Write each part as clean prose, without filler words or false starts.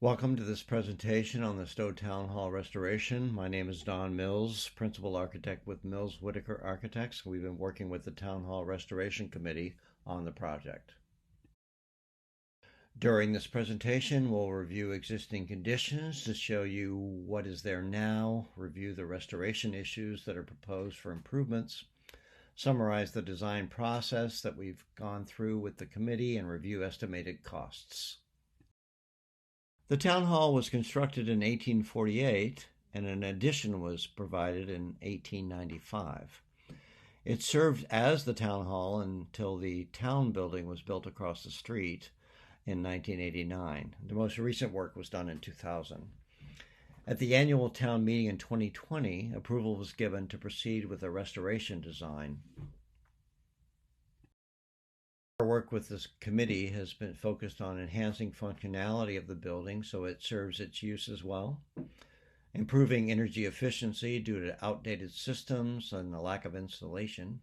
Welcome to this presentation on the Stow Town Hall restoration. My name is Don Mills, Principal Architect with Mills Whitaker Architects. We've been working with the Town Hall Restoration Committee on the project. During this presentation, we'll review existing conditions to show you what is there now, review the restoration issues that are proposed for improvements, summarize the design process that we've gone through with the committee, and review estimated costs. The town hall was constructed in 1848, and an addition was provided in 1895. It served as the town hall until the town building was built across the street in 1989. The most recent work was done in 2000. At the annual town meeting in 2020, approval was given to proceed with a restoration design. Our work with this committee has been focused on enhancing functionality of the building so it serves its use as well, improving energy efficiency due to outdated systems and the lack of insulation,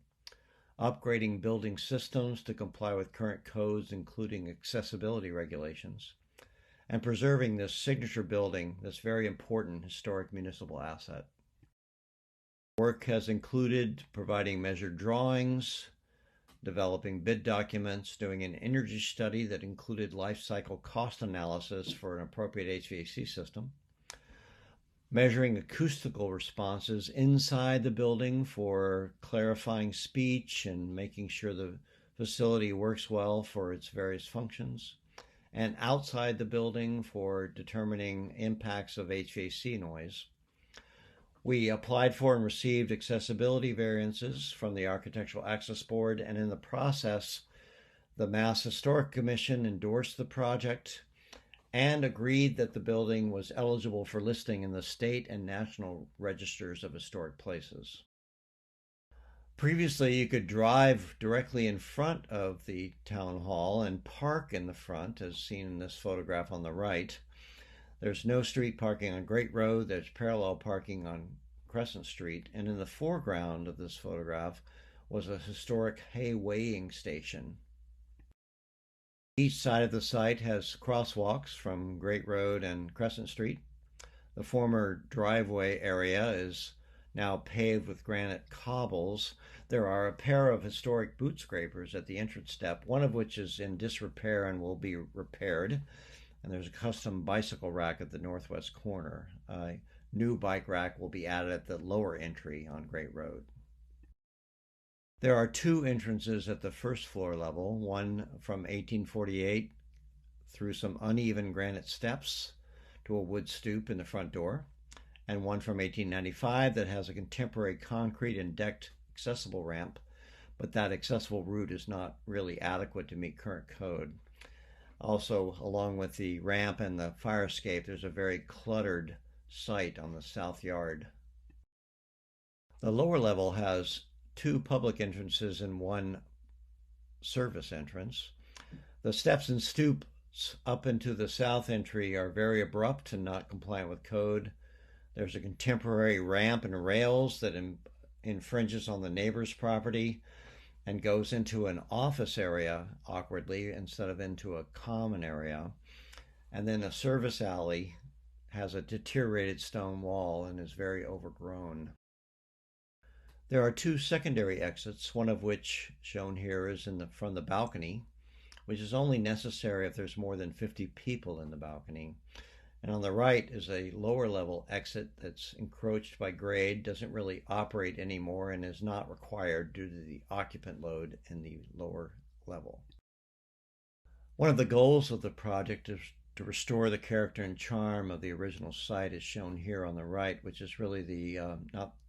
upgrading building systems to comply with current codes, including accessibility regulations, and preserving this signature building, this very important historic municipal asset. Work has included providing measured drawings, developing bid documents, doing an energy study that included life cycle cost analysis for an appropriate HVAC system, measuring acoustical responses inside the building for clarifying speech and making sure the facility works well for its various functions, and outside the building for determining impacts of HVAC noise. We applied for and received accessibility variances from the Architectural Access Board, and in the process, the Mass Historic Commission endorsed the project and agreed that the building was eligible for listing in the state and national registers of historic places. Previously, you could drive directly in front of the town hall and park in the front, as seen in this photograph on the right. There's no street parking on Great Road. There's parallel parking on Crescent Street. And in the foreground of this photograph was a historic hay weighing station. Each side of the site has crosswalks from Great Road and Crescent Street. The former driveway area is now paved with granite cobbles. There are a pair of historic boot scrapers at the entrance step, one of which is in disrepair and will be repaired. And there's a custom bicycle rack at the northwest corner. A new bike rack will be added at the lower entry on Great Road. There are two entrances at the first floor level, one from 1848 through some uneven granite steps to a wood stoop in the front door, and one from 1895 that has a contemporary concrete and decked accessible ramp, but that accessible route is not really adequate to meet current code. Also, along with the ramp and the fire escape, there's a very cluttered site on the south yard. The lower level has two public entrances and one service entrance. The steps and stoops up into the south entry are very abrupt and not compliant with code. There's a contemporary ramp and rails that infringes on the neighbor's property and goes into an office area awkwardly instead of into a common area. And then a service alley has a deteriorated stone wall and is very overgrown. There are two secondary exits, one of which, shown here, is from the balcony, which is only necessary if there's more than 50 people in the balcony. And on the right is a lower level exit that's encroached by grade, doesn't really operate anymore, and is not required due to the occupant load in the lower level. One of the goals of the project is to restore the character and charm of the original site, as shown here on the right, which is really the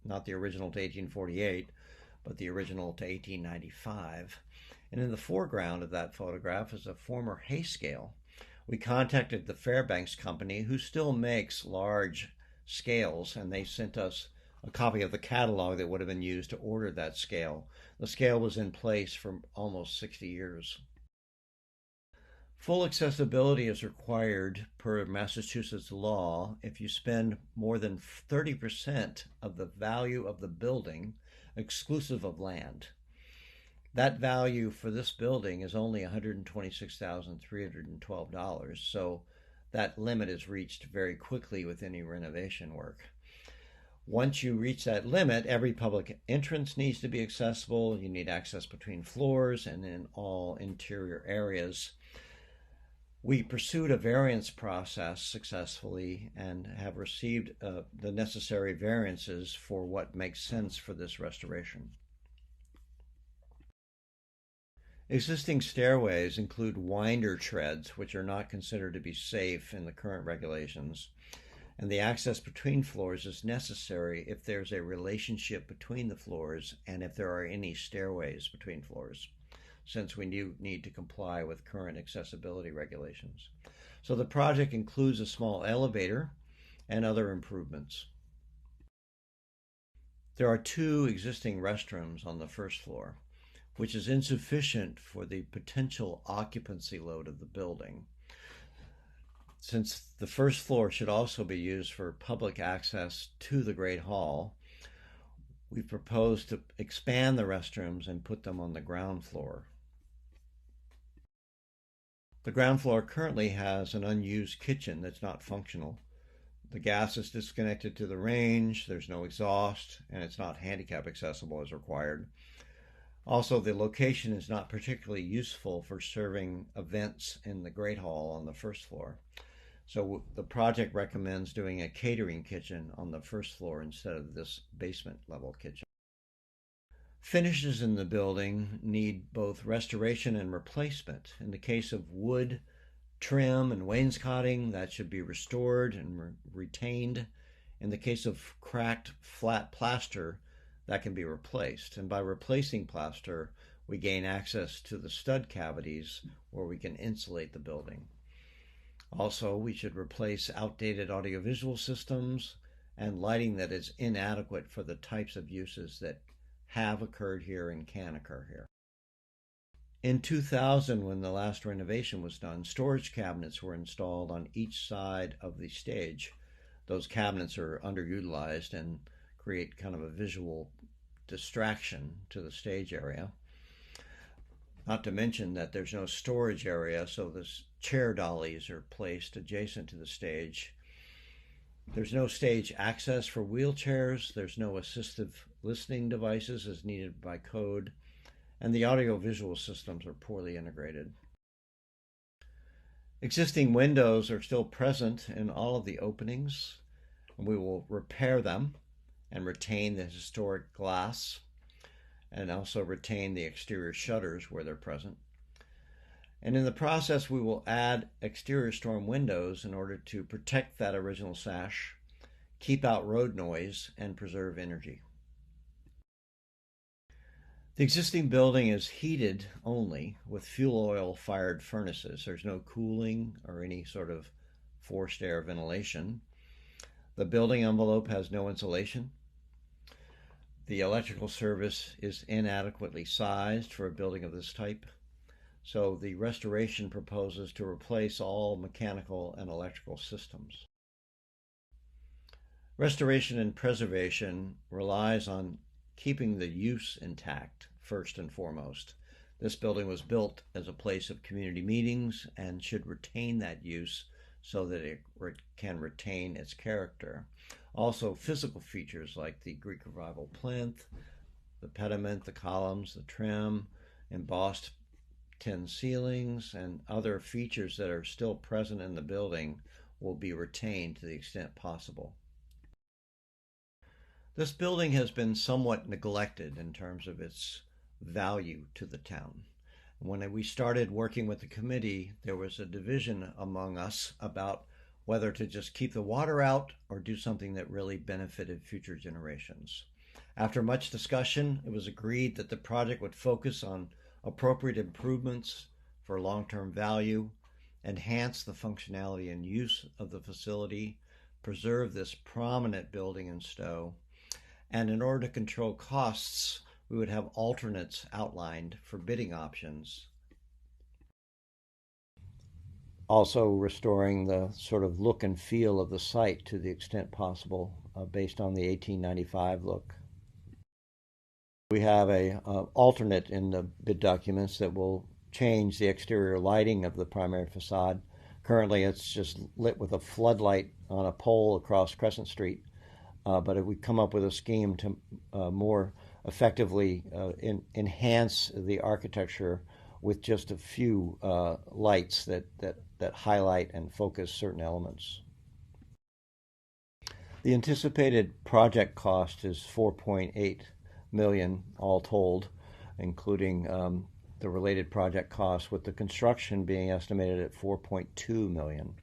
not the original to 1848, but the original to 1895. And in the foreground of that photograph is a former hay scale. We contacted the Fairbanks company, who still makes large scales, and they sent us a copy of the catalog that would have been used to order that scale. The scale was in place for almost 60 years. Full accessibility is required per Massachusetts law if you spend more than 30% of the value of the building exclusive of land. That value for this building is only $126,312. So that limit is reached very quickly with any renovation work. Once you reach that limit, every public entrance needs to be accessible. You need access between floors and in all interior areas. We pursued a variance process successfully and have received the necessary variances for what makes sense for this restoration. Existing stairways include winder treads, which are not considered to be safe in the current regulations, and the access between floors is necessary if there's a relationship between the floors and if there are any stairways between floors, since we need to comply with current accessibility regulations. So the project includes a small elevator and other improvements. There are 2 existing restrooms on the first floor, which is insufficient for the potential occupancy load of the building. Since the first floor should also be used for public access to the Great Hall, we propose to expand the restrooms and put them on the ground floor. The ground floor currently has an unused kitchen that's not functional. The gas is disconnected to the range, there's no exhaust, and it's not handicap accessible as required. Also, the location is not particularly useful for serving events in the Great Hall on the first floor. So the project recommends doing a catering kitchen on the first floor instead of this basement level kitchen. Finishes in the building need both restoration and replacement. In the case of wood, trim, and wainscoting, that should be restored and retained. In the case of cracked, flat plaster, that can be replaced. And by replacing plaster, we gain access to the stud cavities where we can insulate the building. Also, we should replace outdated audiovisual systems and lighting that is inadequate for the types of uses that have occurred here and can occur here. In 2000, when the last renovation was done, storage cabinets were installed on each side of the stage. Those cabinets are underutilized and create kind of a visual distraction to the stage area. Not to mention that there's no storage area, so the chair dollies are placed adjacent to the stage. There's no stage access for wheelchairs. There's no assistive listening devices as needed by code. And the audiovisual systems are poorly integrated. Existing windows are still present in all of the openings, and we will repair them and retain the historic glass, and also retain the exterior shutters where they're present. And in the process, we will add exterior storm windows in order to protect that original sash, keep out road noise, and preserve energy. The existing building is heated only with fuel oil fired furnaces. There's no cooling or any sort of forced air ventilation. The building envelope has no insulation. The electrical service is inadequately sized for a building of this type. So the restoration proposes to replace all mechanical and electrical systems. Restoration and preservation relies on keeping the use intact first and foremost. This building was built as a place of community meetings and should retain that use so that it can retain its character. Also, physical features like the Greek Revival plinth, the pediment, the columns, the trim, embossed tin ceilings, and other features that are still present in the building will be retained to the extent possible. This building has been somewhat neglected in terms of its value to the town. When we started working with the committee, there was a division among us about whether to just keep the water out or do something that really benefited future generations. After much discussion, it was agreed that the project would focus on appropriate improvements for long-term value, enhance the functionality and use of the facility, preserve this prominent building in Stow, and in order to control costs, we would have alternates outlined for bidding options. Also restoring the sort of look and feel of the site to the extent possible based on the 1895 look. We have a alternate in the bid documents that will change the exterior lighting of the primary facade Currently, it's just lit with a floodlight on a pole across Crescent Street. But if we come up with a scheme to more effectively enhance the architecture with just a few lights that highlight and focus certain elements. The anticipated project cost is 4.8 million all told, including the related project costs, with the construction being estimated at 4.2 million.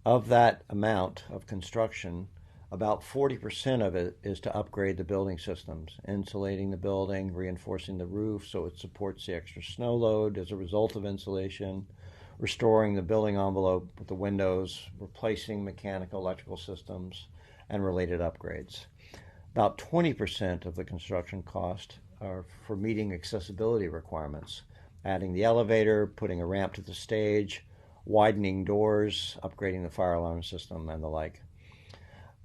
Of that amount of construction, about 40% of it is to upgrade the building systems, insulating the building, reinforcing the roof so it supports the extra snow load as a result of insulation, restoring the building envelope with the windows, replacing mechanical electrical systems, and related upgrades. About 20% of the construction cost are for meeting accessibility requirements, adding the elevator, putting a ramp to the stage, widening doors, upgrading the fire alarm system, and the like.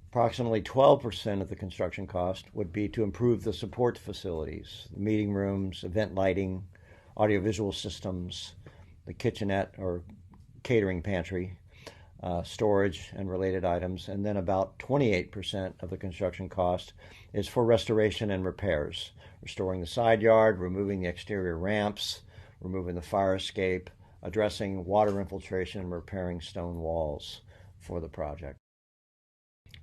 Approximately 12% of the construction cost would be to improve the support facilities, the meeting rooms, event lighting, audiovisual systems, the kitchenette or catering pantry, storage and related items. And then about 28% of the construction cost is for restoration and repairs, restoring the side yard, removing the exterior ramps, removing the fire escape, addressing water infiltration, and repairing stone walls for the project.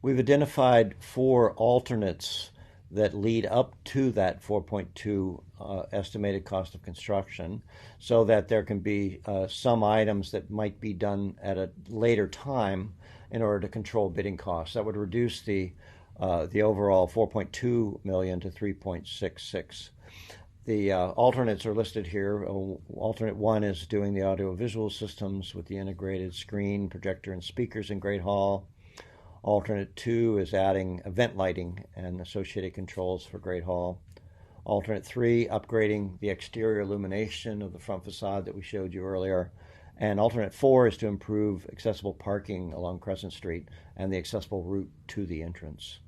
We've identified 4 alternates that lead up to that 4.2 estimated cost of construction, so that there can be some items that might be done at a later time in order to control bidding costs. That would reduce the overall 4.2 million to 3.66. The alternates are listed here. Alternate 1 is doing the audiovisual systems with the integrated screen, projector, and speakers in Great Hall. Alternate 2 is adding event lighting and associated controls for Great Hall. Alternate 3, upgrading the exterior illumination of the front facade that we showed you earlier. And alternate 4 is to improve accessible parking along Crescent Street and the accessible route to the entrance.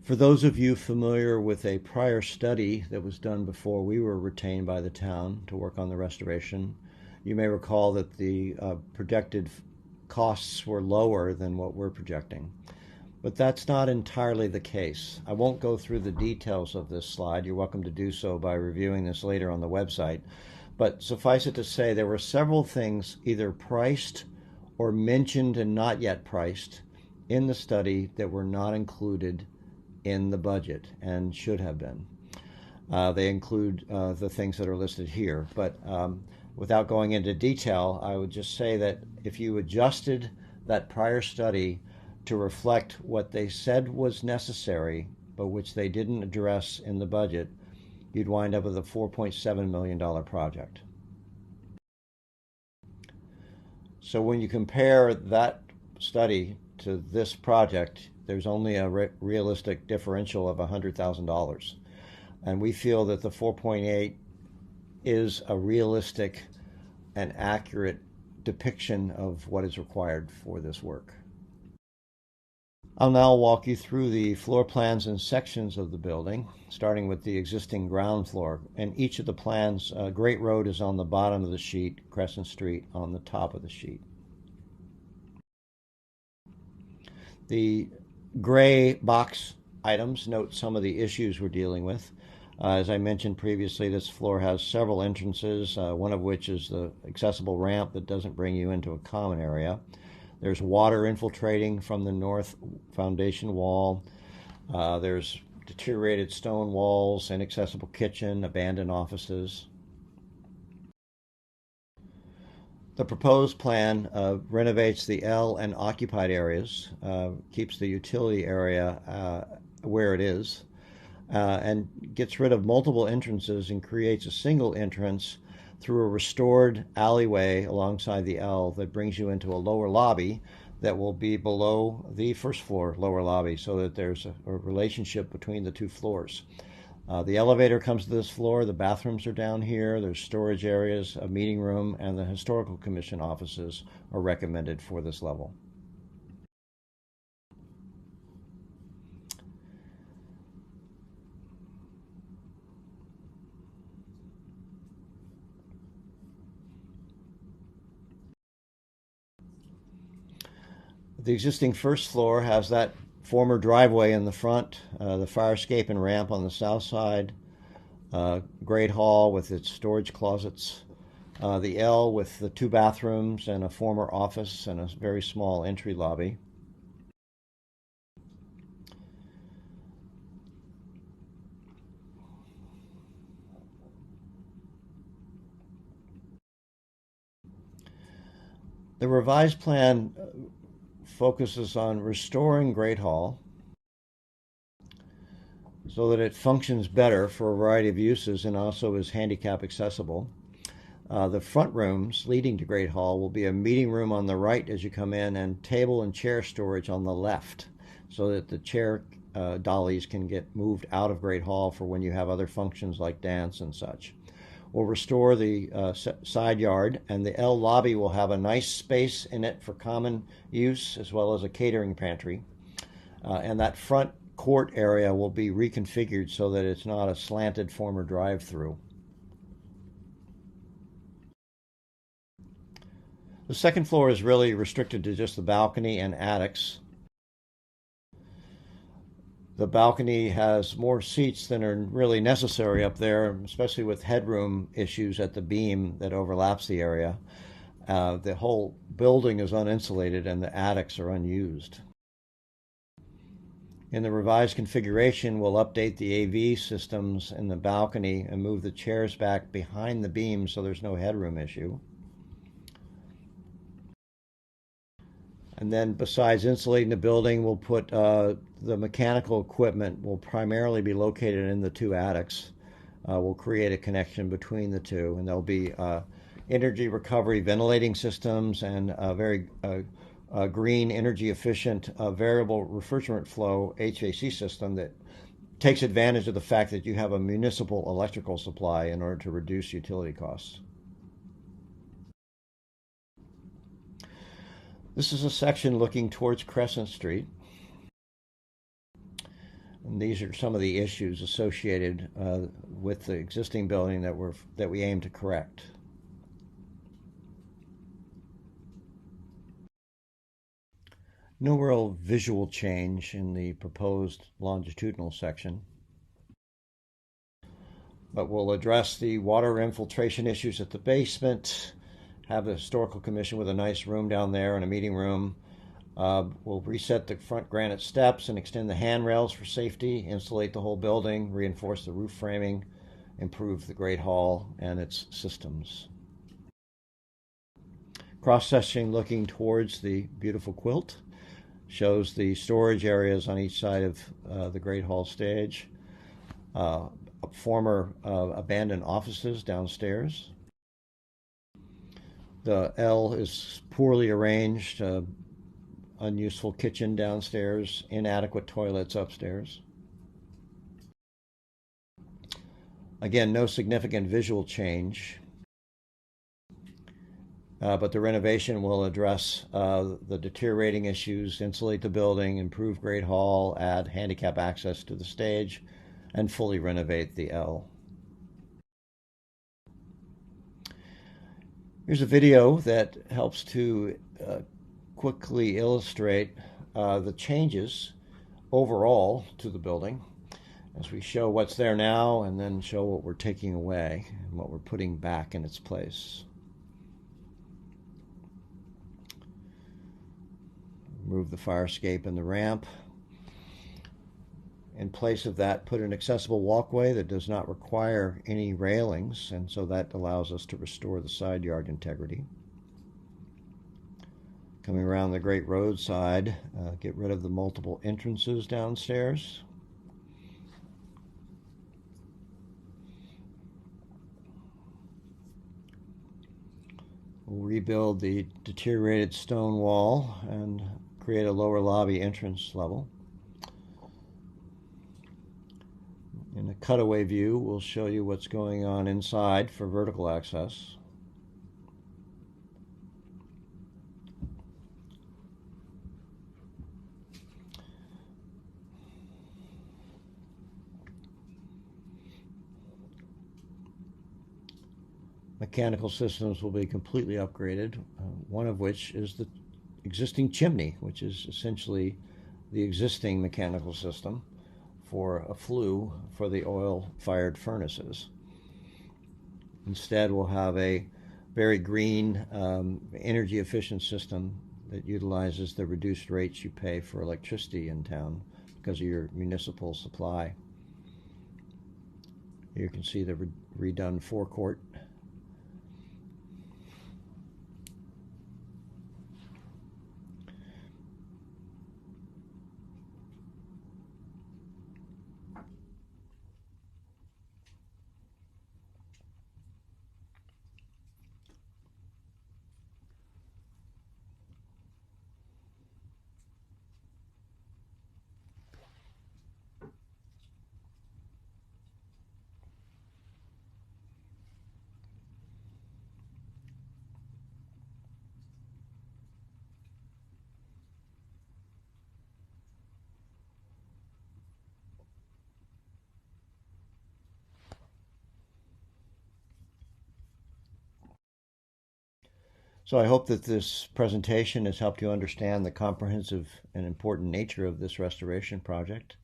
For those of you familiar with a prior study that was done before we were retained by the town to work on the restoration, you may recall that the projected costs were lower than what we're projecting. But that's not entirely the case. I won't go through the details of this slide. You're welcome to do so by reviewing this later on the website. But suffice it to say, there were several things either priced or mentioned and not yet priced in the study that were not included in the budget and should have been. They include the things that are listed here. But without going into detail, I would just say that if you adjusted that prior study to reflect what they said was necessary, but which they didn't address in the budget, you'd wind up with a $4.7 million project. So when you compare that study to this project, there's only a realistic differential of $100,000. And we feel that the 4.8 is a realistic and accurate depiction of what is required for this work. I'll now walk you through the floor plans and sections of the building, starting with the existing ground floor. And each of the plans, Great Road is on the bottom of the sheet, Crescent Street on the top of the sheet. The gray box items note some of the issues we're dealing with. As I mentioned previously, this floor has several entrances, one of which is the accessible ramp that doesn't bring you into a common area. There's water infiltrating from the north foundation wall. There's deteriorated stone walls, inaccessible kitchen, abandoned offices. The proposed plan renovates the L and occupied areas, keeps the utility area where it is, and gets rid of multiple entrances and creates a single entrance through a restored alleyway alongside the L that brings you into a lower lobby that will be below the first floor lower lobby, so that there's a relationship between the two floors. The elevator comes to this floor, the bathrooms are down here, there's storage areas, a meeting room, and the Historical Commission offices are recommended for this level. The existing first floor has that former driveway in the front, the fire escape and ramp on the south side, great hall with its storage closets, the L with the 2 bathrooms and a former office and a very small entry lobby. The revised plan focuses on restoring Great Hall so that it functions better for a variety of uses and also is handicap accessible. The front rooms leading to Great Hall will be a meeting room on the right as you come in and table and chair storage on the left so that the chair dollies can get moved out of Great Hall for when you have other functions like dance and such. We'll restore the side yard, and the L lobby will have a nice space in it for common use as well as a catering pantry. And that front court area will be reconfigured so that it's not a slanted former drive-through. The second floor is really restricted to just the balcony and attics. The balcony has more seats than are really necessary up there, especially with headroom issues at the beam that overlaps the area. The whole building is uninsulated and the attics are unused. In the revised configuration, we'll update the AV systems in the balcony and move the chairs back behind the beam so there's no headroom issue. And then besides insulating the building, we'll put the mechanical equipment will primarily be located in the 2 attics. We'll create a connection between the 2, and there'll be energy recovery ventilating systems and a very green, energy efficient variable refrigerant flow HVAC system that takes advantage of the fact that you have a municipal electrical supply in order to reduce utility costs. This is a section looking towards Crescent Street. And these are some of the issues associated with the existing building that we aim to correct. No real visual change in the proposed longitudinal section, but we'll address the water infiltration issues at the basement, have the historical commission with a nice room down there and a meeting room. We'll reset the front granite steps and extend the handrails for safety, insulate the whole building, reinforce the roof framing, improve the Great Hall and its systems. Cross-section looking towards the beautiful quilt shows the storage areas on each side of the Great Hall stage, former abandoned offices downstairs. The L is poorly arranged, unuseful kitchen downstairs, inadequate toilets upstairs. Again, no significant visual change, but the renovation will address the deteriorating issues, insulate the building, improve Great Hall, add handicap access to the stage, and fully renovate the L. Here's a video that helps to quickly illustrate the changes overall to the building as we show what's there now and then show what we're taking away and what we're putting back in its place. Remove the fire escape and the ramp. In place of that, put an accessible walkway that does not require any railings, and so that allows us to restore the side yard integrity. Coming around the great roadside, get rid of the multiple entrances downstairs. We'll rebuild the deteriorated stone wall and create a lower lobby entrance level. In a cutaway view, we'll show you what's going on inside for vertical access. Mechanical systems will be completely upgraded, one of which is the existing chimney, which is essentially the existing mechanical system for a flue for the oil-fired furnaces. Instead, we'll have a very green, energy-efficient system that utilizes the reduced rates you pay for electricity in town because of your municipal supply. Here you can see the redone forecourt. So I hope that this presentation has helped you understand the comprehensive and important nature of this restoration project.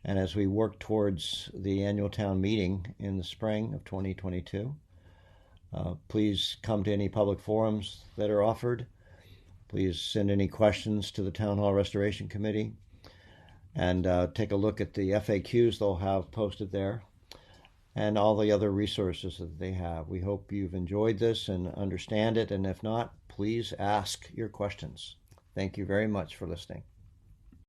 And as we work towards the annual town meeting in the spring of 2022, please come to any public forums that are offered. Please send any questions to the Town Hall Restoration Committee, and take a look at the FAQs they'll have posted there and all the other resources that they have. We hope you've enjoyed this and understand it, and if not, please ask your questions. Thank you very much for listening.